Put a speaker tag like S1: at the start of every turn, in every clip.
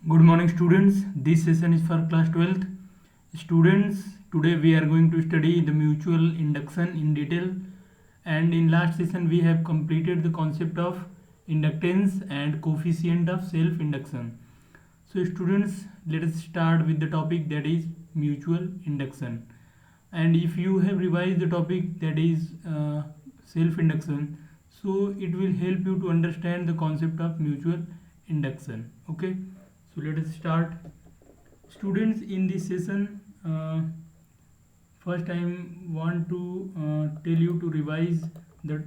S1: Good morning students. This session is for class 12th. Students, today we are going to study the mutual induction in detail, and in last session we have completed the concept of inductance and coefficient of self induction. So students, let us start with the topic that is mutual induction. And if you have revised the topic that is self induction, so it will help you to understand the concept of mutual induction. Okay, so let us start. Students, in this session, first I want to tell you to revise the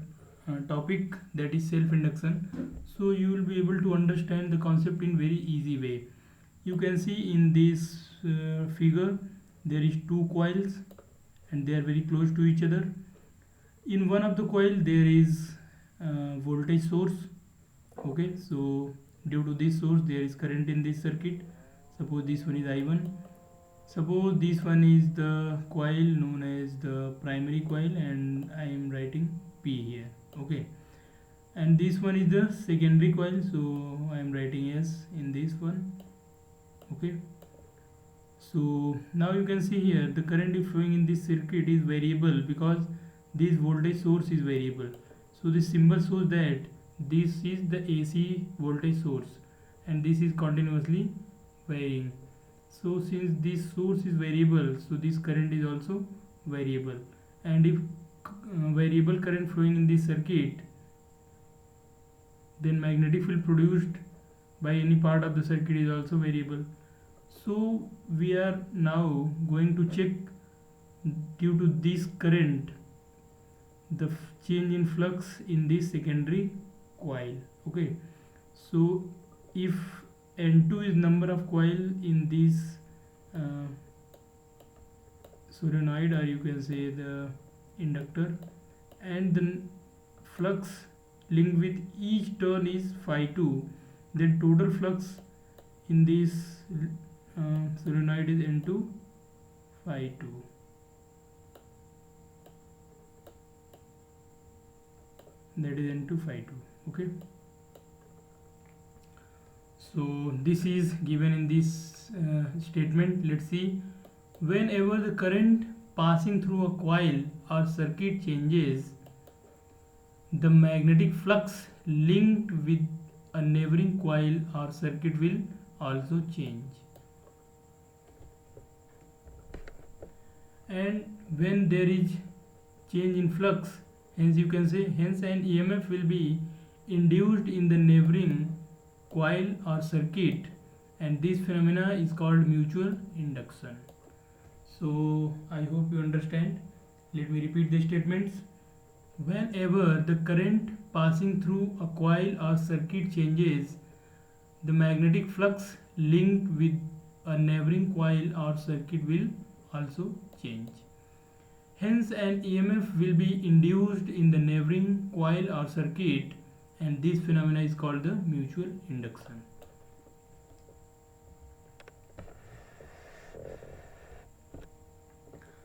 S1: topic that is self induction, so you will be able to understand the concept in very easy way. You can see in this figure there is two coils and they are very close to each other. In one of the coil there is voltage source. Okay, so due to this source there is current in this circuit. Suppose this one is I1. Suppose this one is the coil known as the primary coil and I am writing P here. Okay, and this one is the secondary coil, so I am writing S in this one. Okay, so now you can see here the current is flowing in this circuit is variable because this voltage source is variable. So this symbol shows that this is the AC voltage source and this is continuously varying. So since this source is variable, so this current is also variable, and if variable current flowing in this circuit, then magnetic field produced by any part of the circuit is also variable. So we are now going to check, due to this current, the change in flux in this secondary coil. Okay, so if N2 is number of coil in this solenoid, or you can say the inductor, and the flux linked with each turn is phi 2, then total flux in this solenoid is N2 phi 2. That is N2 phi 2. Okay, so this is given in this statement. Let's see. Whenever the current passing through a coil or circuit changes, the magnetic flux linked with a neighboring coil or circuit will also change. And when there is change in flux, hence you can say hence an EMF will be induced in the neighboring coil or circuit, and this phenomena is called mutual induction. So I hope you understand. Let me repeat the statements. Whenever the current passing through a coil or circuit changes, the magnetic flux linked with a neighboring coil or circuit will also change. Hence an EMF will be induced in the neighboring coil or circuit, and this phenomena is called the mutual induction.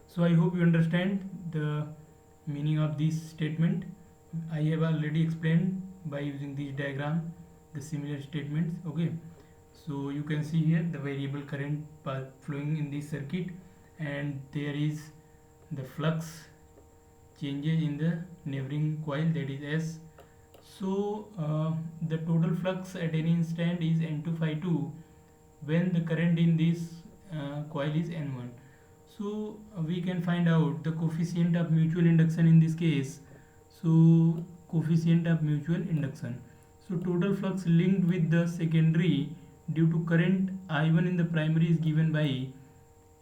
S1: So I hope you understand the meaning of this statement. I have already explained by using this diagram the similar statements. Okay, so you can see here the variable current flowing in this circuit, and there is the flux changes in the neighboring coil, that is S. So the total flux at any instant is N2 phi 2 when the current in this coil is N1. So we can find out the coefficient of mutual induction in this case. So coefficient of mutual induction. So total flux linked with the secondary due to current I1 in the primary is given by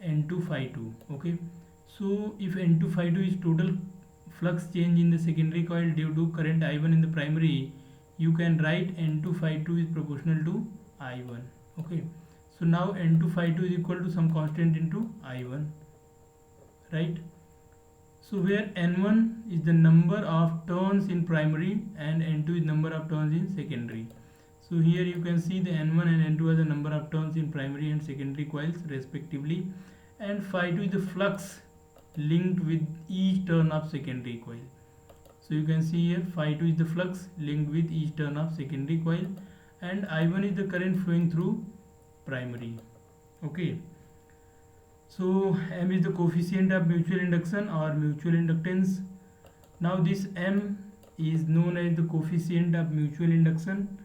S1: N2 phi 2. Okay, so if N2 phi 2 is total flux change in the secondary coil due to current I1 in the primary, you can write N2 phi 2 is proportional to I1. Okay, so now N2 phi 2 is equal to some constant into I1, right? So where N1 is the number of turns in primary and N2 is number of turns in secondary. So here you can see the N1 and N2 are the number of turns in primary and secondary coils respectively, and phi 2 is the flux linked with each turn of secondary coil. So you can see here phi 2 is the flux linked with each turn of secondary coil, and I1 is the current flowing through primary. Okay, so M is the coefficient of mutual induction or mutual inductance. Now this M is known as the coefficient of mutual induction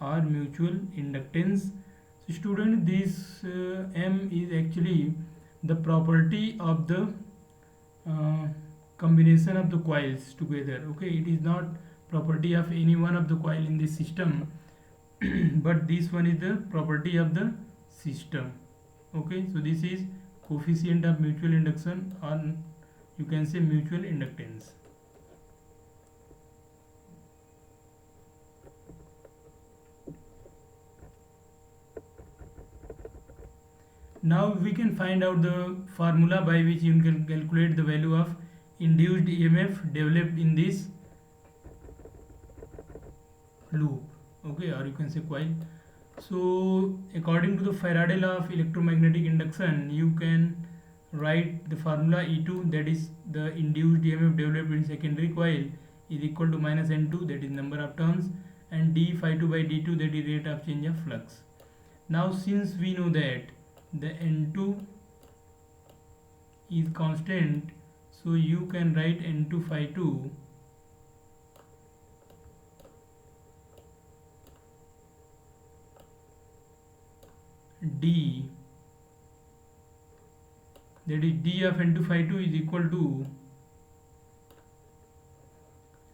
S1: or mutual inductance. So student, this M is actually the property of the uh, combination of the coils together. Okay, it is not property of any one of the coil in this system but this one is the property of the system. Okay, so this is coefficient of mutual induction or you can say mutual inductance. Now we can find out the formula by which you can calculate the value of induced EMF developed in this loop. Okay, or you can say coil. So according to the Faraday law of electromagnetic induction, you can write the formula E2, that is the induced EMF developed in secondary coil, is equal to minus N2, that is number of turns, and d phi 2 by d2, that is rate of change of flux. Now since we know that the N2 is constant, so you can write N2 phi 2 d, that is d of N2 phi 2 is equal to,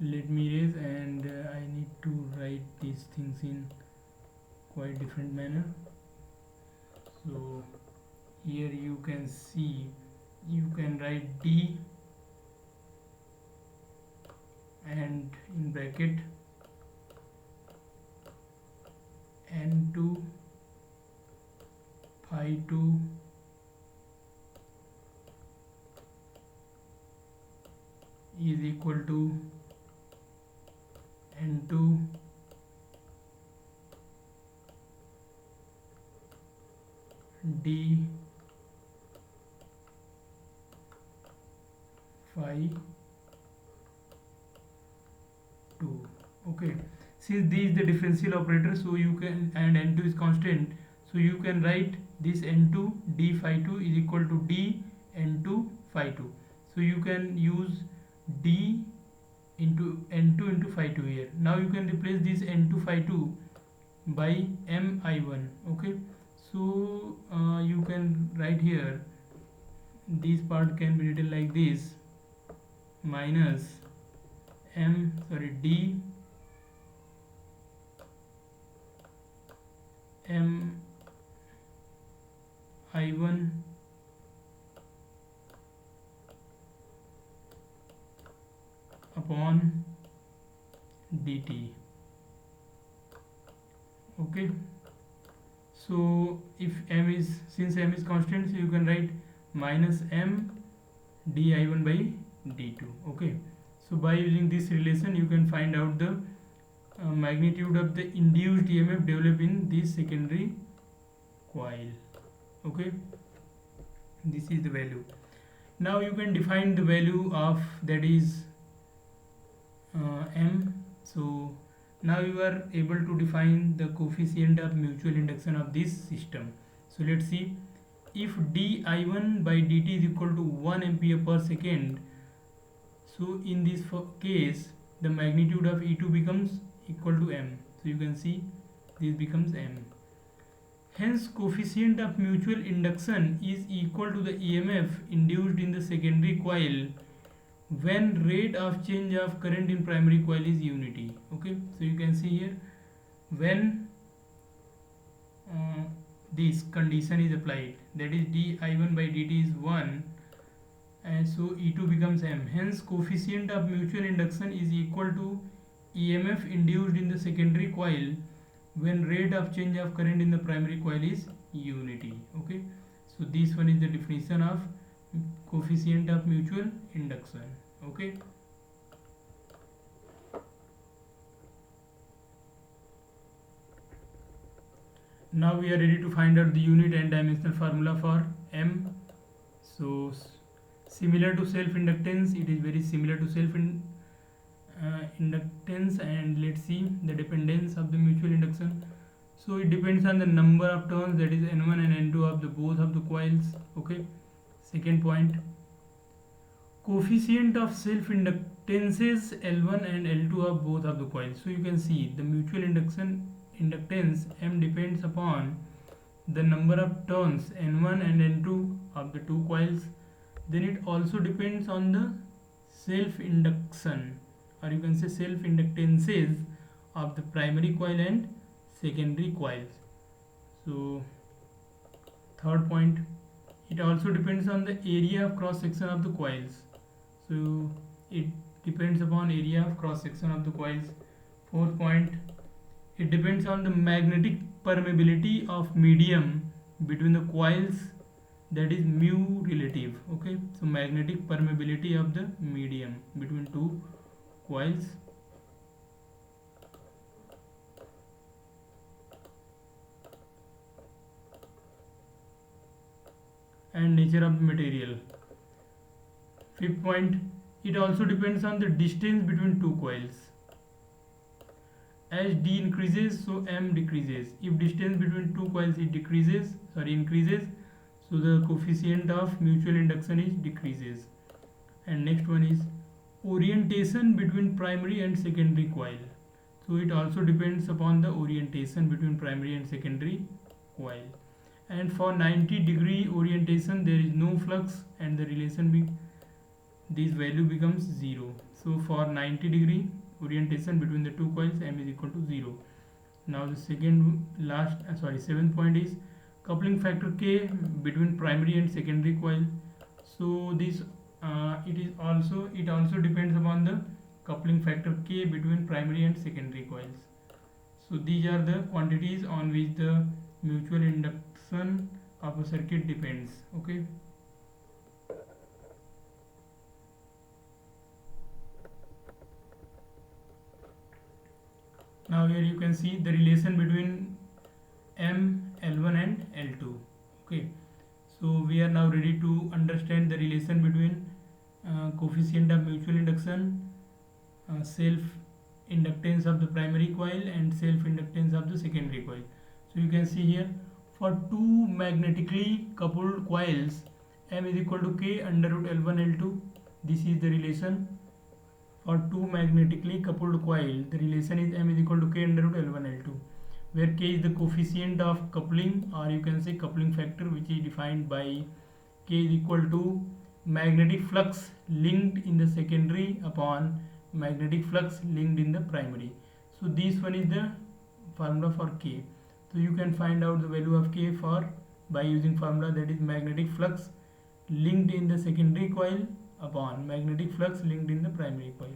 S1: let me erase, and I need to write these things in quite different manner. So here you can see, you can write d and in bracket N2 phi 2 is equal to N2 d phi 2. Okay, since this is the differential operator, so you can, and N2 is constant, so you can write this N2 d phi 2 is equal to d N2 phi 2. So you can use d into N2 into phi 2 here. Now you can replace this N2 phi 2 by Mi1. Okay, so you can write here, this part can be written like this, minus d M I1 upon dt. Okay, so if M is, since M is constant, so you can write minus M di1 by d2. Okay, so by using this relation you can find out the magnitude of the induced EMF developed in this secondary coil. Okay, this is the value. Now you can define the value of, that is M. So now you are able to define the coefficient of mutual induction of this system. So let's see, if di1 by dt is equal to 1 ampere per second, so in this case the magnitude of E2 becomes equal to M. So you can see this becomes M. Hence coefficient of mutual induction is equal to the EMF induced in the secondary coil when rate of change of current in primary coil is unity. Okay, so you can see here, when this condition is applied, that is di1 by dt is 1, and so E2 becomes M. Hence coefficient of mutual induction is equal to EMF induced in the secondary coil when rate of change of current in the primary coil is unity. Okay, so this one is the definition of coefficient of mutual induction. Okay, now we are ready to find out the unit and dimensional formula for M. So similar to self inductance, it is very similar to self inductance, and let's see the dependence of the mutual induction. So it depends on the number of turns, that is n1 and n2 of the both of the coils. Okay. Second point, coefficient of self inductances L1 and L2 of both of the coils. So you can see the mutual inductance M depends upon the number of turns N1 and N2 of the two coils. Then it also depends on the self induction, or you can say self inductances of the primary coil and secondary coils. So third point, it also depends on the area of cross section of the coils. So it depends upon area of cross section of the coils. Fourth point, it depends on the magnetic permeability of medium between the coils, that is mu relative. Okay, so magnetic permeability of the medium between two coils. And nature of the material. Fifth point, it also depends on the distance between two coils. As d increases, so m decreases. If distance between two coils increases, so the coefficient of mutual induction is decreases. And next one is orientation between primary and secondary coil. So it also depends upon the orientation between primary and secondary coil. And for 90-degree orientation, there is no flux, and the relation this value becomes 0. So for 90-degree orientation between the two coils, m is equal to 0. Now the seventh point is coupling factor K between primary and secondary coil. So this it also depends upon the coupling factor K between primary and secondary coils. So these are the quantities on which the mutual induction of a circuit depends. Okay. Now here you can see the relation between M, L1 and L2. Okay, so we are now ready to understand the relation between coefficient of mutual induction, self inductance of the primary coil, and self inductance of the secondary coil. So you can see here, for two magnetically coupled coils, M is equal to K under root L1 L2. This is the relation. For two magnetically coupled coil, the relation is M is equal to K under root L1 L2, where K is the coefficient of coupling, or you can say coupling factor, which is defined by K is equal to magnetic flux linked in the secondary upon magnetic flux linked in the primary. So this one is the formula for K. So you can find out the value of K by using formula, that is magnetic flux linked in the secondary coil upon magnetic flux linked in the primary coil.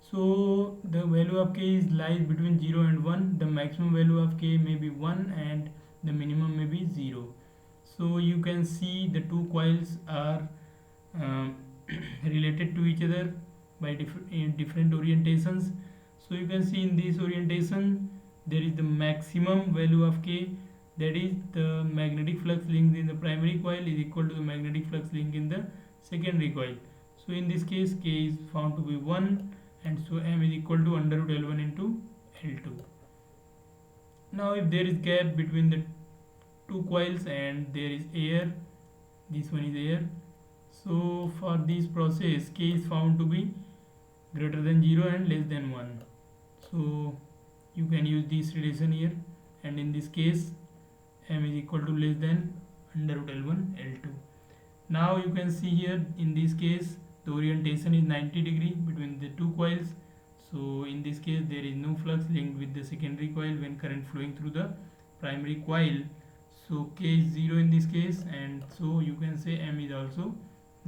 S1: So the value of K lies between 0 and 1. The maximum value of K may be 1 and the minimum may be 0. So you can see the two coils are related to each other by different orientations. So you can see in this orientation there is the maximum value of K, that is the magnetic flux linked in the primary coil is equal to the magnetic flux linked in the secondary coil. So in this case K is found to be 1, and so M is equal to under root L1 into L2. Now if there is gap between the two coils and there is air, this one is air, so for this process K is found to be greater than 0 and less than 1. So you can use this relation here, and in this case M is equal to less than under root L1 L2. Now you can see here in this case the orientation is 90-degree between the two coils. So in this case there is no flux linked with the secondary coil when current flowing through the primary coil. So K is 0 in this case, and so you can say M is also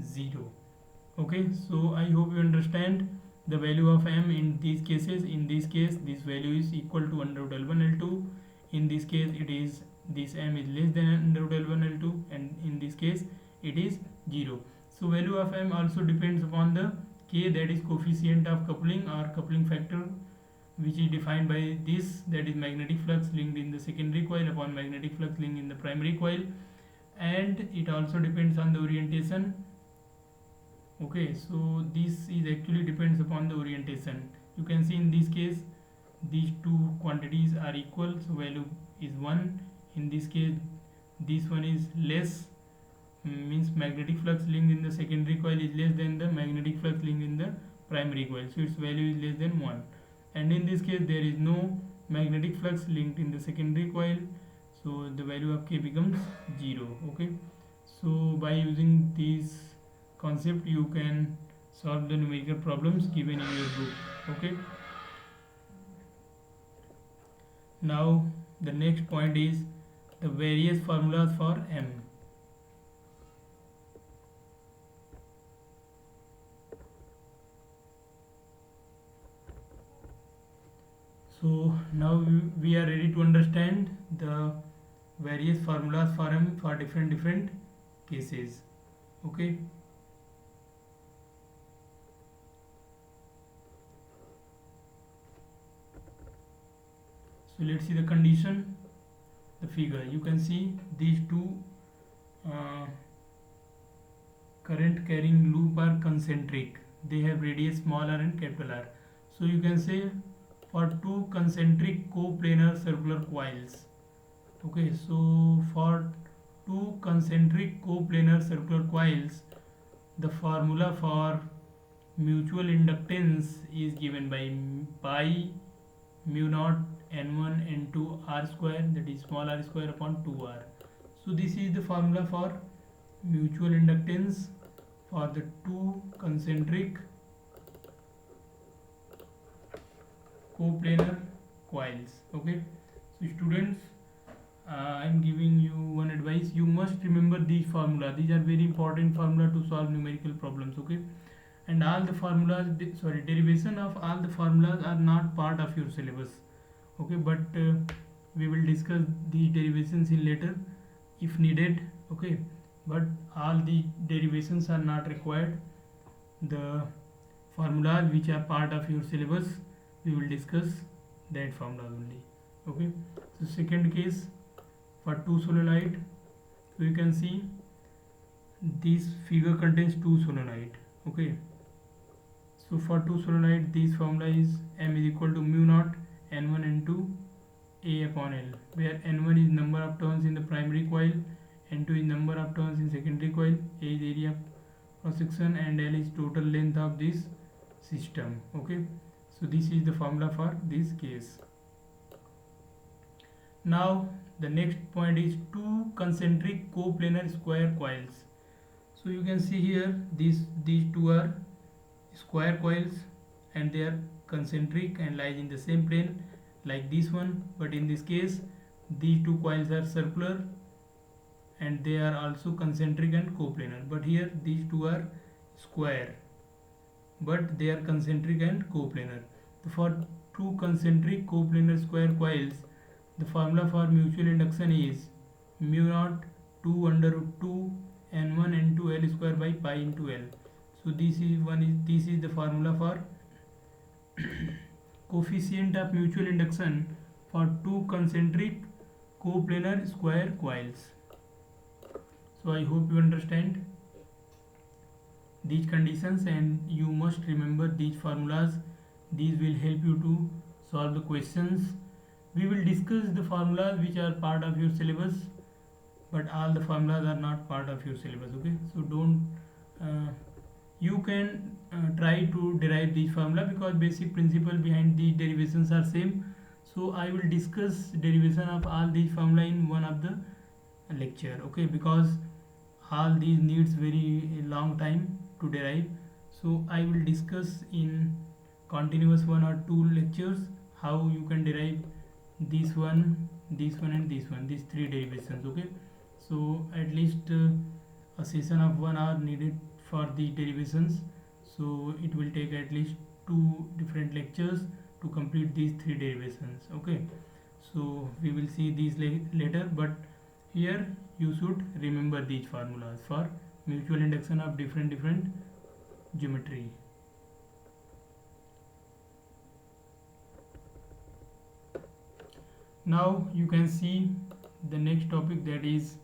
S1: 0. Okay, so I hope you understand the value of M in these cases. In this case this value is equal to under root L1 L2. In this case it is, this M is less than under root L1 L2, and in this case it is 0. So value of M also depends upon the K, that is coefficient of coupling or coupling factor, which is defined by this, that is magnetic flux linked in the secondary coil upon magnetic flux linked in the primary coil, and it also depends on the orientation. Okay, so this is actually depends upon the orientation. You can see in this case these two quantities are equal, so value is 1. In this case this one is less, means magnetic flux linked in the secondary coil is less than the magnetic flux linked in the primary coil, so its value is less than 1. And in this case there is no magnetic flux linked in the secondary coil, so the value of k becomes 0. Okay, so by using this concept you can solve the numerical problems given in your book. Okay, now the next point is the various formulas for M. So now we are ready to understand the various formulas for M for different cases. Okay, so let's see the condition. The figure, you can see these two current carrying loop are concentric, they have radius small r and capital R. So you can say for two concentric coplanar circular coils. Okay, so for two concentric coplanar circular coils, the formula for mutual inductance is given by pi mu naught n1 n2 r square, that is small r square upon 2r. So this is the formula for mutual inductance for the two concentric coplanar coils. Okay, so students, I am giving you one advice, you must remember these formula, these are very important formula to solve numerical problems. Okay, and all the formulas, derivation of all the formulas are not part of your syllabus. Okay, but we will discuss these derivations in later if needed. Okay, but all the derivations are not required. The formulas which are part of your syllabus, we will discuss that formula only. Okay, so second case for two solenoid, so you can see this figure contains two solenoid. Okay, so for two solenoid this formula is M is equal to mu naught n1 n2 A upon L, where n1 is number of turns in the primary coil, n2 is number of turns in secondary coil, A is area cross section, and L is total length of this system. Okay, so this is the formula for this case. Now the next point is two concentric coplanar square coils. So you can see here these two are square coils and they are concentric and lies in the same plane like this one, but in this case these two coils are circular and they are also concentric and coplanar, but here these two are square but they are concentric and coplanar. So for two concentric coplanar square coils, the formula for mutual induction is mu naught 2 under root 2 n1 n2 L square by pi into L. So this is the formula for coefficient of mutual induction for two concentric coplanar square coils. So I hope you understand these conditions and you must remember these formulas. These will help you to solve the questions. We will discuss the formulas which are part of your syllabus, but all the formulas are not part of your syllabus. Okay, so don't you can try to derive these formula because basic principle behind these derivations are same. So I will discuss derivation of all these formula in one of the lecture. Okay, because all these needs very long time to derive, so I will discuss in continuous 1 or 2 lectures how you can derive this one and this one, these three derivations. Okay, so at least a session of 1 hour needed for the derivations, so it will take at least 2 different lectures to complete these 3 derivations. Okay, so we will see these later, but here you should remember these formulas for mutual induction of different geometry. Now you can see the next topic, that is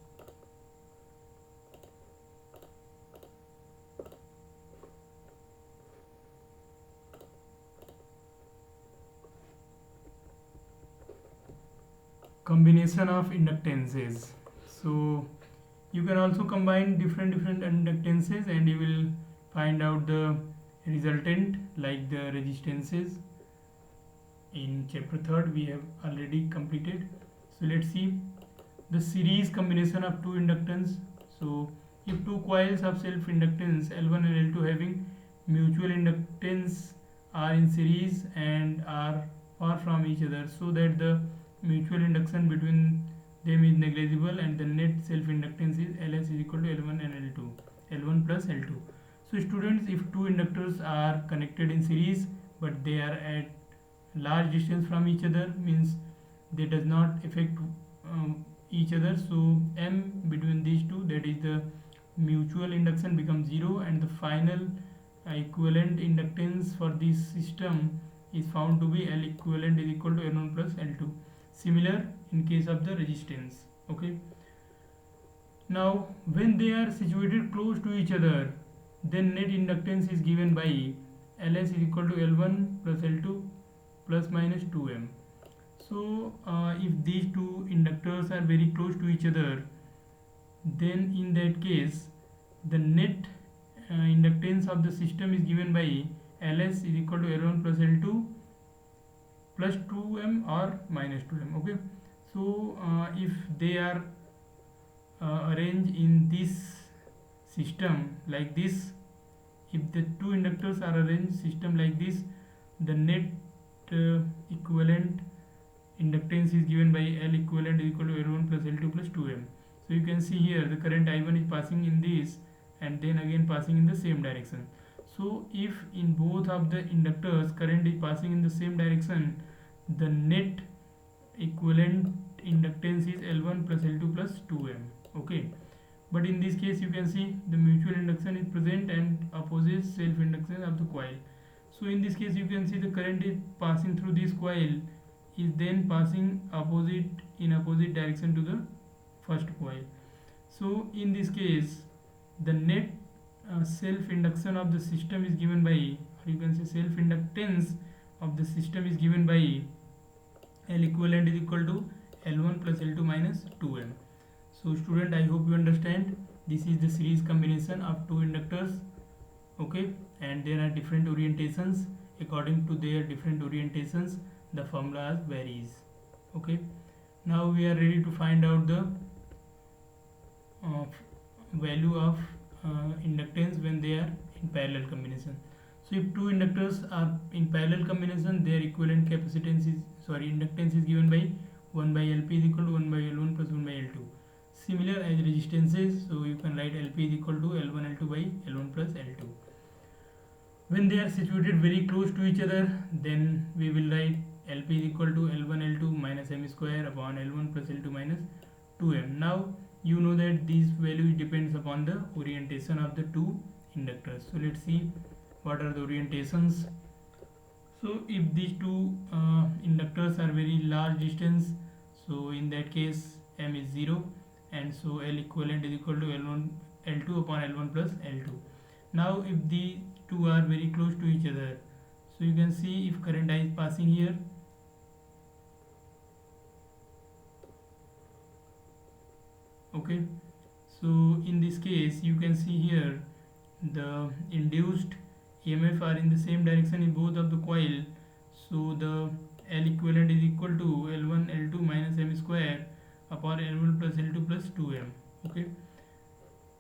S1: combination of inductances. So you can also combine different inductances and you will find out the resultant like the resistances. In chapter 3rd we have already completed. So let's see the series combination of two inductance. So if two coils of self inductance L1 and L2 having mutual inductance are in series and are far from each other, so that the mutual induction between them is negligible and the net self inductance is Ls is equal to L1 and L2, L1 plus L2. So students, if two inductors are connected in series but they are at large distance from each other, means they does not affect each other, so M between these two, that is the mutual induction, becomes 0 and the final equivalent inductance for this system is found to be L equivalent is equal to L1 plus L2. Similar in case of the resistance. Okay. Now when they are situated close to each other, then net inductance is given by Ls is equal to L1 plus L2 plus minus 2M. So if these two inductors are very close to each other, then in that case the net inductance of the system is given by Ls is equal to L1 plus L2 plus 2M or minus 2M. Okay. So if they are arranged in this system like this, if the two inductors are arranged system like this, the net equivalent inductance is given by L equivalent is equal to L1 plus L2 plus 2M. So you can see here the current I1 is passing in this and then again passing in the same direction. So if in both of the inductors current is passing in the same direction, the net equivalent inductance is L1 plus L2 plus 2M. Okay. But in this case you can see the mutual induction is present and opposes self induction of the coil. So in this case you can see the current is passing through this coil is then passing in opposite direction to the first coil. So in this case the net self induction of the system is given by, or you can say self inductance of the system is given by L equivalent is equal to L1 plus L2 minus 2M. So student, I hope you understand, this is the series combination of two inductors. Okay, and there are different orientations. According to their different orientations the formulas varies. Okay, now we are ready to find out the value of inductance when they are in parallel combination. So if two inductors are in parallel combination, their equivalent capacitance is inductance is given by 1 by Lp is equal to 1 by L1 plus 1 by L2. Similar as resistances, so you can write Lp is equal to L1 L2 by L1 plus L2. When they are situated very close to each other, then we will write Lp is equal to L1 L2 minus M square upon L1 plus L2 minus 2M. Now you know that these values depends upon the orientation of the two inductors. So let's see what are the orientations. So if these two inductors are very large distance, so in that case M is 0 and so L equivalent is equal to L1 L2 upon L1 plus L2. Now if the two are very close to each other, so you can see if current I is passing here, okay, so in this case you can see here the induced EMF are in the same direction in both of the coil, so the L equivalent is equal to L1 L2 minus M square upon L1 plus L2 plus 2M. Okay,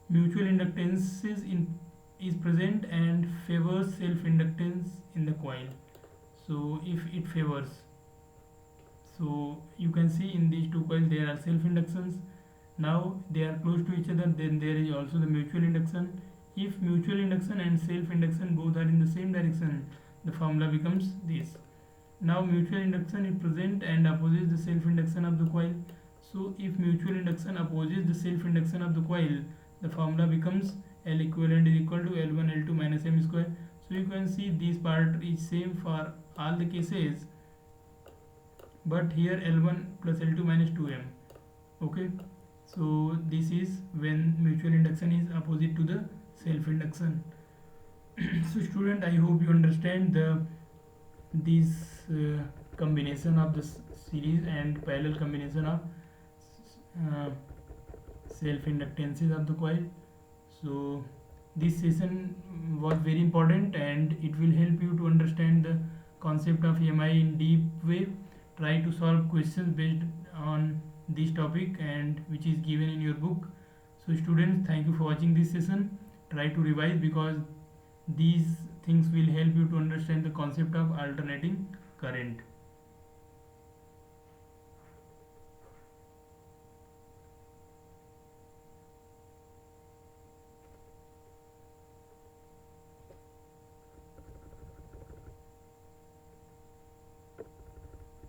S1: mutual inductance is present and favors self inductance in the coil. So if it favors, so you can see in these two coils there are self inductions. Now they are close to each other, then there is also the mutual induction. If mutual induction and self induction both are in the same direction, the formula becomes this. Now mutual induction is present and opposes the self induction of the coil. So if mutual induction opposes the self induction of the coil, the formula becomes L equivalent is equal to L1 L2 minus M square. So you can see this part is same for all the cases, but here L1 plus L2 minus 2M. Okay, so this is when mutual induction is opposite to the self induction. So student, I hope you understand this combination of the series and parallel combination of uh, self inductances of the coil. So this session was very important and it will help you to understand the concept of EMI in deep way. Try to solve questions based on this topic and which is given in your book. So students, thank you for watching this session. Try to revise because these things will help you to understand the concept of alternating current.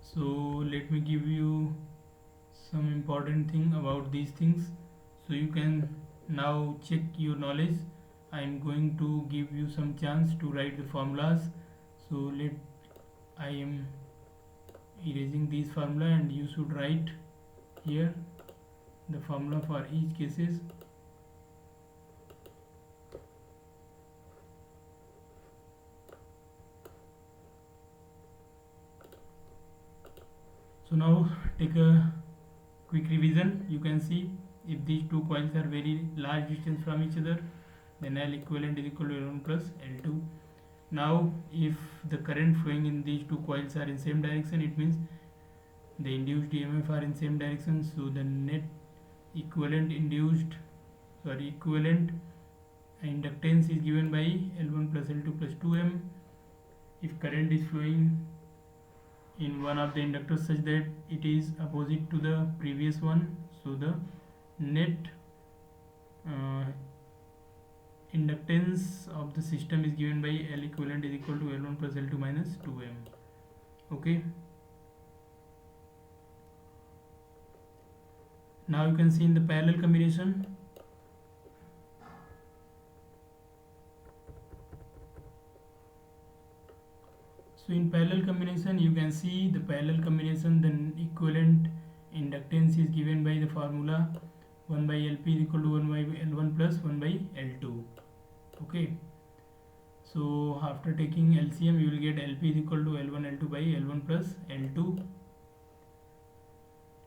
S1: So let me give you some important thing about these things so you can now check your knowledge. I am going to give you some chance to write the formulas. So let I am erasing these formula and you should write here the formula for each cases. So now take a quick revision. You can see if these two coils are very large distance from each other, then L equivalent is equal to L1 plus L2. Now if the current flowing in these two coils are in same direction, it means the induced EMF are in same direction. So the net equivalent equivalent inductance is given by L1 plus L2 plus 2M. If current is flowing in one of the inductors such that it is opposite to the previous one, so the net uh, inductance of the system is given by L equivalent is equal to L1 plus L2 minus 2M. Okay, now you can see in the parallel combination. So in parallel combination you can see the parallel combination, the equivalent inductance is given by the formula 1 by LP is equal to 1 by L1 plus 1 by L2. Okay, so after taking LCM you will get LP is equal to L1 L2 by L1 plus L2.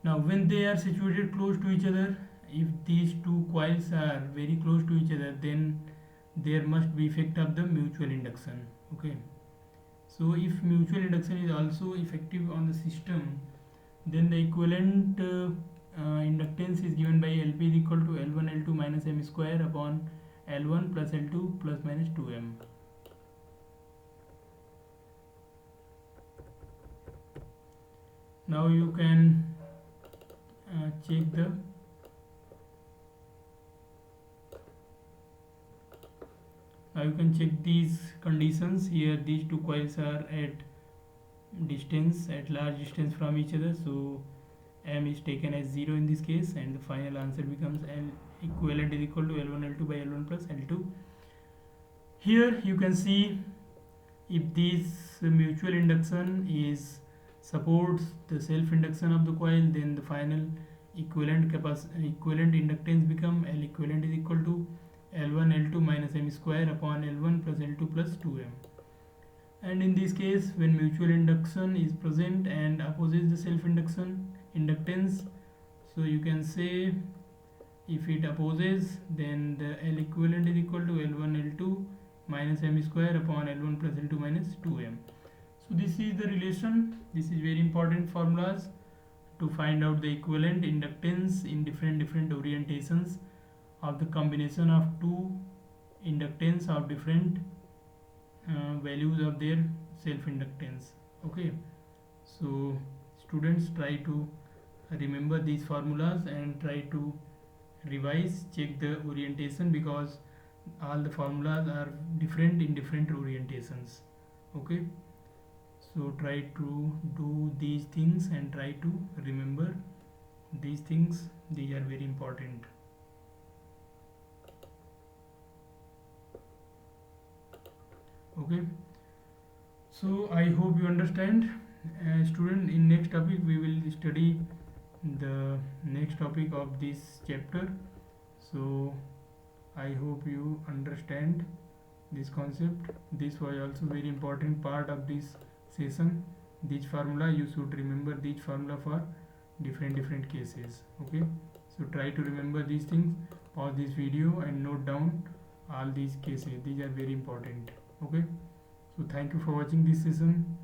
S1: Now when they are situated close to each other, if these two coils are very close to each other, then there must be effect of the mutual induction. Okay, so if mutual induction is also effective on the system, then the equivalent inductance is given by LP is equal to L1 L2 minus M square upon L1 plus L2 plus minus 2M. Now you can check the now you can check these conditions here. These two coils are at large distance from each other, so M is taken as 0 in this case and the final answer becomes L equivalent is equal to L1 L2 by L1 plus L2. Here you can see if this mutual induction is supports the self induction of the coil, then the final equivalent inductance become L equivalent is equal to L1 L2 minus M square upon L1 plus L2 plus 2M. And in this case, when mutual induction is present and opposes the self inductance, so you can say if it opposes, then the L equivalent is equal to L1 L2 minus M square upon L1 plus L2 minus 2M. So this is the relation. This is very important formulas to find out the equivalent inductance in different orientations of the combination of two inductance of different values of their self inductance. Okay, so students, try to remember these formulas and try to revise, check the orientation because all the formulas are different in different orientations. Okay, so try to do these things and try to remember these things. These are very important. Okay, so I hope you understand. Student, in next topic we will study the next topic of this chapter. So I hope you understand this concept. This was also very important part of this session. this formula, you should remember this formula for different cases. Okay, so try to remember these things, pause this video and note down all these cases. These are very important. Okay, so thank you for watching this session.